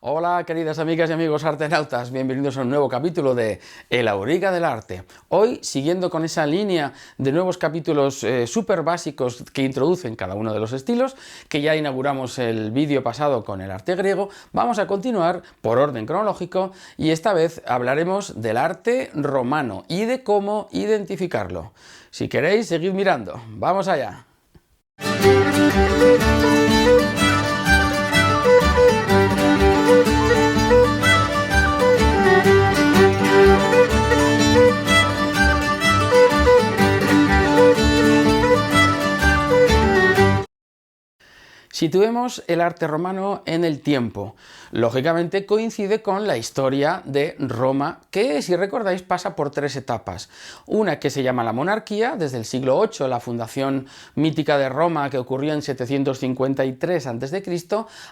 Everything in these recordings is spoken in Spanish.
Hola queridas amigas y amigos artenautas, bienvenidos a un nuevo capítulo de El Auriga del Arte. Hoy, siguiendo con esa línea de nuevos capítulos súper básicos que introducen cada uno de los estilos, que ya inauguramos el vídeo pasado con el arte griego, vamos a continuar por orden cronológico y esta vez hablaremos del arte romano y de cómo identificarlo. Si queréis, seguid mirando. ¡Vamos allá! Situemos el arte romano en el tiempo. Lógicamente coincide con la historia de Roma, que si recordáis pasa por tres etapas. Una que se llama la monarquía, desde el siglo VIII, la fundación mítica de Roma que ocurrió en 753 a.C.,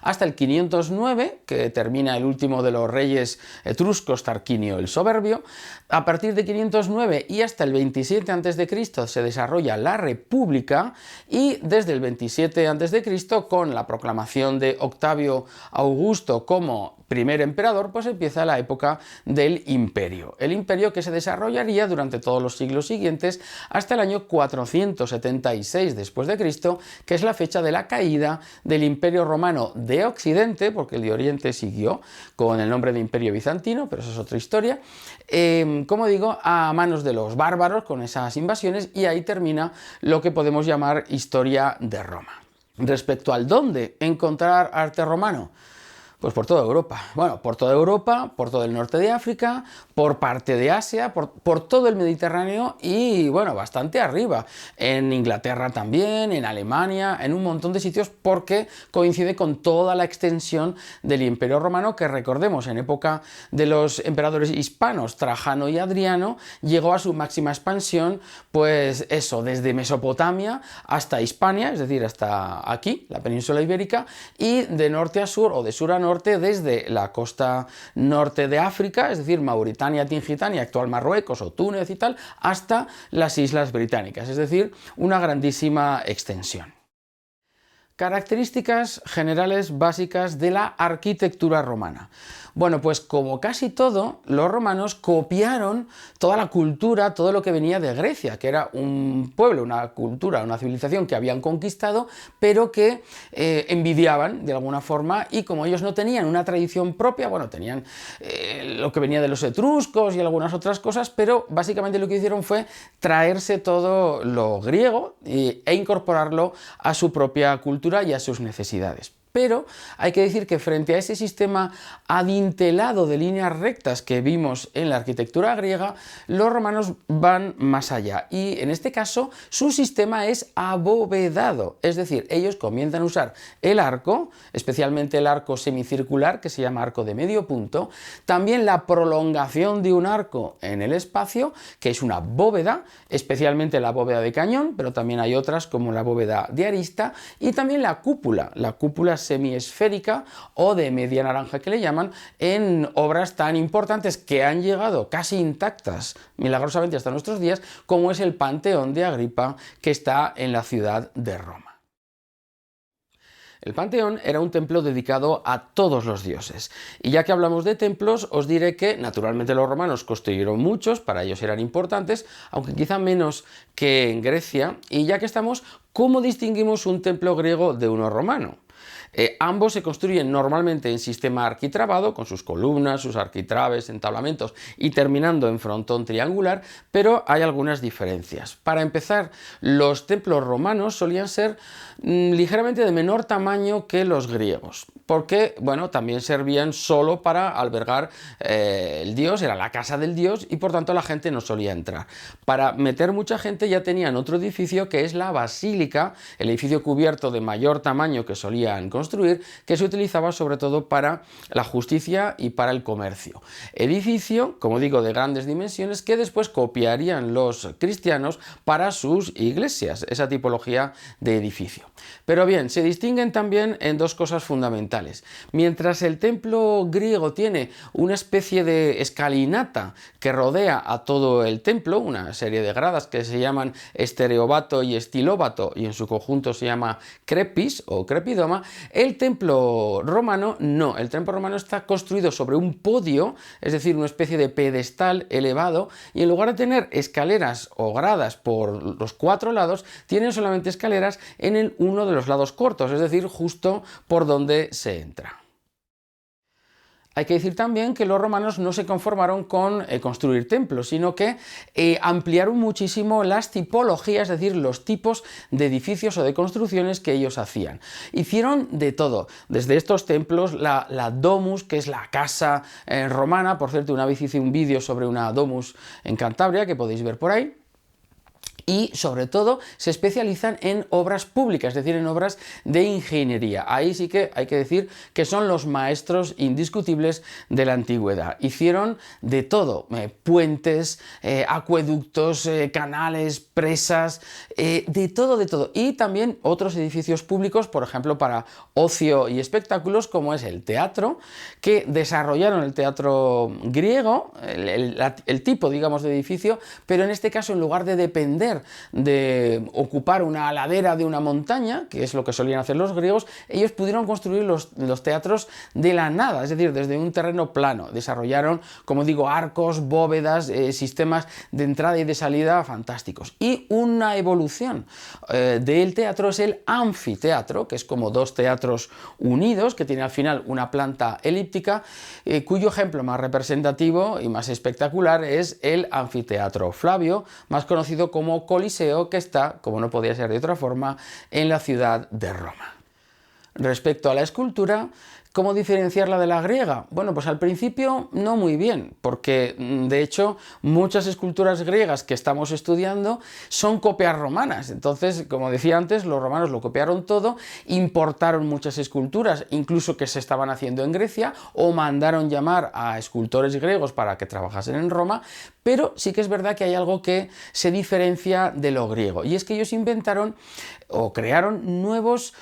hasta el 509, que termina el último de los reyes etruscos, Tarquinio el Soberbio. A partir de 509 y hasta el 27 a.C. se desarrolla la República y desde el 27 a.C., con la proclamación de Octavio Augusto como primer emperador, pues empieza la época del imperio. El imperio que se desarrollaría durante todos los siglos siguientes hasta el año 476 después de Cristo, que es la fecha de la caída del Imperio Romano de Occidente, porque el de Oriente siguió con el nombre de Imperio Bizantino, pero eso es otra historia, como digo, a manos de los bárbaros con esas invasiones, y ahí termina lo que podemos llamar historia de Roma. Respecto al dónde encontrar arte romano, pues por toda Europa. Bueno, por toda Europa, por todo el norte de África, por parte de Asia, por todo el Mediterráneo y, bueno, bastante arriba. En Inglaterra también, en Alemania, en un montón de sitios, porque coincide con toda la extensión del Imperio Romano, que recordemos, en época de los emperadores hispanos, Trajano y Adriano, llegó a su máxima expansión, pues eso, desde Mesopotamia hasta Hispania, es decir, hasta aquí, la península ibérica, y de norte a sur o de sur a norte, desde la costa norte de África, es decir, Mauritania, Tingitania, actual Marruecos o Túnez y tal, hasta las Islas Británicas, es decir, una grandísima extensión. Características generales básicas de la arquitectura romana. Bueno, pues como casi todo, los romanos copiaron toda la cultura, todo lo que venía de Grecia, que era un pueblo, una cultura, una civilización que habían conquistado, pero que envidiaban de alguna forma, y como ellos no tenían una tradición propia, bueno, tenían lo que venía de los etruscos y algunas otras cosas, pero básicamente lo que hicieron fue traerse todo lo griego e incorporarlo a su propia cultura y a sus necesidades. Pero hay que decir que frente a ese sistema adintelado de líneas rectas que vimos en la arquitectura griega, los romanos van más allá y en este caso su sistema es abovedado, es decir, ellos comienzan a usar el arco, especialmente el arco semicircular que se llama arco de medio punto, también la prolongación de un arco en el espacio, que es una bóveda, especialmente la bóveda de cañón, pero también hay otras como la bóveda de arista, y también la cúpula semiesférica o de media naranja que le llaman, en obras tan importantes que han llegado casi intactas milagrosamente hasta nuestros días, como es el Panteón de Agripa, que está en la ciudad de Roma. El Panteón era un templo dedicado a todos los dioses. Y ya que hablamos de templos, os diré que naturalmente los romanos construyeron muchos, para ellos eran importantes, aunque quizá menos que en Grecia. Y ya que estamos, ¿cómo distinguimos un templo griego de uno romano? Ambos se construyen normalmente en sistema arquitrabado, con sus columnas, sus arquitraves, entablamentos y terminando en frontón triangular, pero hay algunas diferencias. Para empezar, los templos romanos solían ser ligeramente de menor tamaño que los griegos, porque, bueno, también servían solo para albergar el dios, era la casa del dios y por tanto la gente no solía entrar. Para meter mucha gente ya tenían otro edificio que es la basílica, el edificio cubierto de mayor tamaño que solían construir, que se utilizaba sobre todo para la justicia y para el comercio. Edificio, como digo, de grandes dimensiones que después copiarían los cristianos para sus iglesias, esa tipología de edificio. Pero bien, se distinguen también en dos cosas fundamentales. Mientras el templo griego tiene una especie de escalinata que rodea a todo el templo, una serie de gradas que se llaman estereobato y estilóbato y en su conjunto se llama crepis o crepidoma, El templo romano no, el templo romano está construido sobre un podio, es decir, una especie de pedestal elevado, y en lugar de tener escaleras o gradas por los 4 lados, tienen solamente escaleras en uno de los lados cortos, es decir, justo por donde se entra. Hay que decir también que los romanos no se conformaron con construir templos, sino que ampliaron muchísimo las tipologías, es decir, los tipos de edificios o de construcciones que ellos hacían. Hicieron de todo, desde estos templos, la domus, que es la casa romana. Por cierto, una vez hice un vídeo sobre una domus en Cantabria, que podéis ver por ahí. Y sobre todo se especializan en obras públicas, es decir, en obras de ingeniería. Ahí sí que hay que decir que son los maestros indiscutibles de la antigüedad. Hicieron de todo, puentes, acueductos, canales, presas, de todo, de todo. Y también otros edificios públicos, por ejemplo, para ocio y espectáculos, como es el teatro, que desarrollaron el teatro griego, el tipo, digamos, de edificio, pero en este caso, en lugar de depender de ocupar una ladera de una montaña, que es lo que solían hacer los griegos, ellos pudieron construir los teatros de la nada, es decir, desde un terreno plano. Desarrollaron, como digo, arcos, bóvedas, sistemas de entrada y de salida fantásticos. Y una evolución del teatro es el anfiteatro, que es como 2 teatros unidos, que tiene al final una planta elíptica, cuyo ejemplo más representativo y más espectacular es el anfiteatro Flavio, más conocido como Coliseo, que está, como no podía ser de otra forma, en la ciudad de Roma. Respecto a la escultura, ¿cómo diferenciarla de la griega? Bueno, pues al principio no muy bien, porque de hecho muchas esculturas griegas que estamos estudiando son copias romanas. Entonces, como decía antes, los romanos lo copiaron todo, importaron muchas esculturas, incluso que se estaban haciendo en Grecia, o mandaron llamar a escultores griegos para que trabajasen en Roma, pero sí que es verdad que hay algo que se diferencia de lo griego, y es que ellos inventaron o crearon nuevos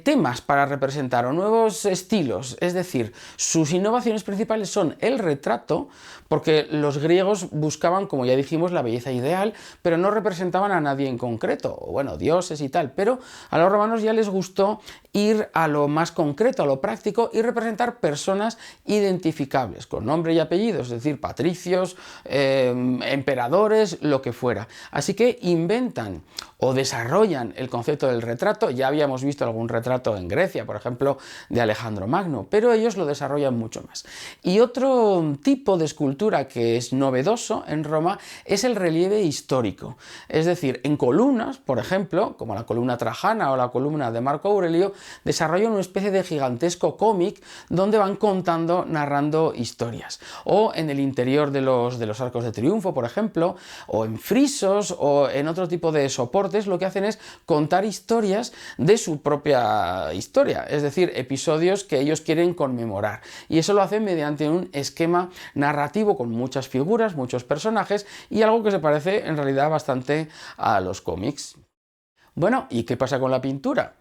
temas para representar, o nuevos estilos, es decir, sus innovaciones principales son el retrato, porque los griegos buscaban, como ya dijimos, la belleza ideal, pero no representaban a nadie en concreto, o bueno, dioses y tal, pero a los romanos ya les gustó ir a lo más concreto, a lo práctico, y representar personas identificables, con nombre y apellido, es decir, patricios, emperadores, lo que fuera. Así que inventan o desarrollan el concepto del retrato. Ya habíamos visto algún retrato en Grecia, por ejemplo, de Alejandro Magno, pero ellos lo desarrollan mucho más. Y otro tipo de escultura que es novedoso en Roma es el relieve histórico. Es decir, en columnas, por ejemplo, como la columna Trajana o la columna de Marco Aurelio, desarrollan una especie de gigantesco cómic donde van contando, narrando historias. O en el interior de los arcos de triunfo, por ejemplo, o en frisos o en otro tipo de soportes, lo que hacen es contar historias de su propia historia, es decir, episodios que ellos quieren conmemorar. Y eso lo hacen mediante un esquema narrativo con muchas figuras, muchos personajes y algo que se parece en realidad bastante a los cómics. Bueno, ¿y qué pasa con la pintura?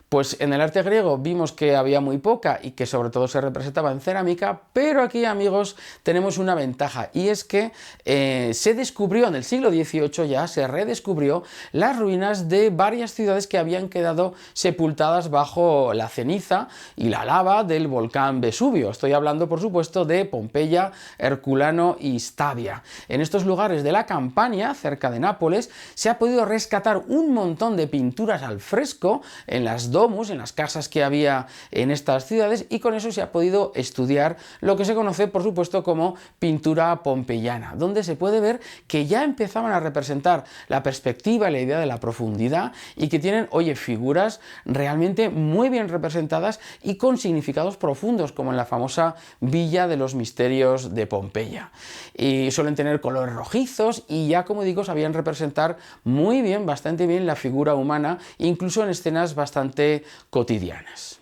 Pues en el arte griego vimos que había muy poca y que sobre todo se representaba en cerámica, pero aquí, amigos, tenemos una ventaja, y es que se descubrió en el siglo XVIII, ya se redescubrió las ruinas de varias ciudades que habían quedado sepultadas bajo la ceniza y la lava del volcán Vesubio. Estoy hablando, por supuesto, de Pompeya, Herculano y Stabia. En estos lugares de la Campania, cerca de Nápoles, se ha podido rescatar un montón de pinturas al fresco en las en las casas que había en estas ciudades, y con eso se ha podido estudiar lo que se conoce, por supuesto, como pintura pompeyana, donde se puede ver que ya empezaban a representar la perspectiva y la idea de la profundidad, y que tienen, oye, figuras realmente muy bien representadas y con significados profundos, como en la famosa Villa de los Misterios de Pompeya. Y suelen tener colores rojizos, y ya, como digo, sabían representar muy bien, bastante bien, la figura humana, incluso en escenas bastante cotidianas.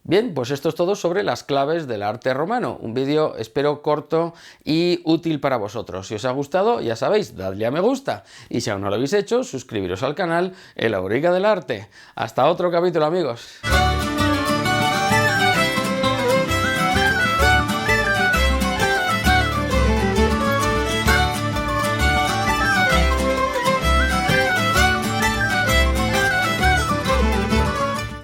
Bien, pues esto es todo sobre las claves del arte romano. Un vídeo, espero, corto y útil para vosotros. Si os ha gustado, ya sabéis, dadle a me gusta. Y si aún no lo habéis hecho, suscribiros al canal El Auriga del Arte. Hasta otro capítulo, amigos.